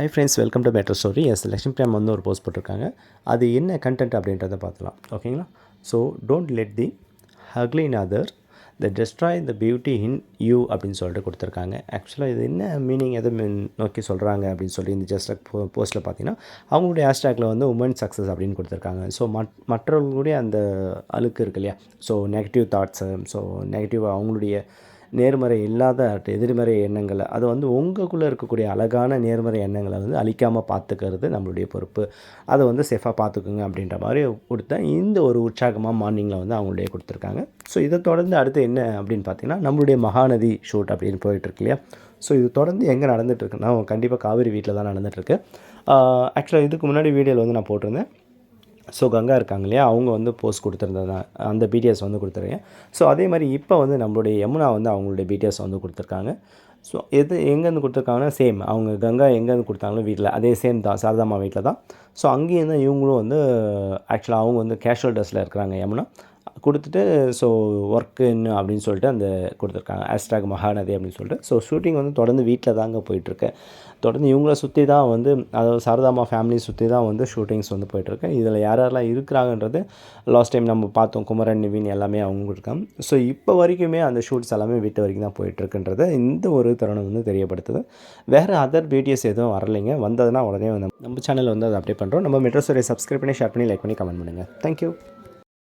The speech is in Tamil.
Hi friends, welcome to better story. Lakshmi Priya வந்து ஒரு போஸ்ட் போட்டிருக்காங்க. அது என்ன கண்டென்ட் அப்படின்றத பார்த்துலாம். ஓகேங்களா? So don't let the ugly in other the destroy the beauty in you அப்படின்னு சொல்லிட்டு கொடுத்துருக்காங்க. ஆக்சுவலாக இது என்ன மீனிங் எதை நோக்கி சொல்கிறாங்க அப்படின்னு சொல்லி இந்த போஸ்ட்டில் பார்த்தீங்கன்னா, அவங்களுடைய ஹேஷ்டேக்கில் வந்து உமன் சக்ஸஸ் அப்படின்னு கொடுத்துருக்காங்க. ஸோ மற்றவர்களுடைய அந்த அழுக்கு இருக்கு இல்லையா, so negative thoughts, so negative அவங்களுடைய நேர்மறை இல்லாத எதிர்மறை எண்ணங்களை அதை வந்து உங்களுக்குள்ளே இருக்கக்கூடிய அழகான நேர்மறை எண்ணங்களை வந்து அழிக்காமல் பார்த்துக்கிறது நம்மளுடைய பொறுப்பு. அதை வந்து சேஃபாக பார்த்துக்குங்க அப்படின்ற மாதிரி கொடுத்த இந்த ஒரு உற்சாகமாக மார்னிங்கில் வந்து அவங்களுடைய கொடுத்துருக்காங்க. ஸோ இதை தொடர்ந்து அடுத்து என்ன அப்படின்னு பார்த்தீங்கன்னா, நம்மளுடைய மகாநதி ஷூட் அப்படின்னு போயிட்டுருக்கு இல்லையா. ஸோ இது தொடர்ந்து எங்கே நடந்துகிட்ருக்குன்னா, கண்டிப்பாக காவேரி வீட்டில் தான் நடந்துகிட்ருக்கு. ஆக்சுவலாக இதுக்கு முன்னாடி வீடியோவில் வந்து நான் போட்டிருந்தேன். ஸோ கங்கா இருக்காங்க இல்லையா, அவங்க வந்து போஸ்ட் கொடுத்துருந்தது அந்த பிடிஎஸ் வந்து கொடுத்துருக்கேன். ஸோ அதே மாதிரி இப்போ வந்து நம்மளுடைய யமுனா வந்து அவங்களுடைய பிடிஎஸ் வந்து கொடுத்துருக்காங்க. ஸோ எங்கேருந்து கொடுத்துருக்காங்கன்னா, சேம் அவங்க கங்கா எங்கேருந்து கொடுத்தாங்களோ வீட்டில் அதே சேம் தான், சாரதாம்மா வீட்டில் தான். ஸோ அங்கேயும் தான் இவங்களும் வந்து ஆக்சுவலாக அவங்க வந்து கேஷுவல் ட்ரெஸ்ஸில் இருக்கிறாங்க யமுனா கொடுத்துட்டு. ஸோ ஒர்க்குன்னு அப்படின்னு சொல்லிட்டு அந்த கொடுத்துருக்காங்க ஹேஷ்டாக் மகாநதி அப்படின்னு சொல்லிட்டு. ஸோ ஷூட்டிங் வந்து தொடர்ந்து வீட்டில் தாங்க போயிட்டுருக்கு. தொடர்ந்து இவங்கள சுற்றி தான் வந்து, அதாவது சாரதாம்மா ஃபேமிலி சுற்றி தான் வந்து ஷூட்டிங்ஸ் வந்து போயிட்டுருக்கு. இதில் யாரெல்லாம் இருக்கிறாங்கன்றது லாஸ்ட் டைம் நம்ம பார்த்தோம், குமரன், நிவின் எல்லாமே அவங்க இருக்காங்க. ஸோ இப்போ வரைக்குமே அந்த ஷூட்ஸ் எல்லாமே வீட்டு வரைக்கும் தான் போயிட்டுருக்குன்றத இந்த ஒரு தருணம் வந்து தெரியப்படுத்துது. வேறு அதர் பிடிஎஸ் எதுவும் வரலைங்க. வந்ததுன்னா உடனே நம்ம சேனலில் வந்து அதை அப்டேட் பண்ணுறோம். நம்ம மெட்ரோ ஸ்டோரியை சப்ஸ்கிரைப் பண்ணி, ஷேர் பண்ணி, லைக் பண்ணி, கமெண்ட் பண்ணுங்கள். தேங்க்யூ.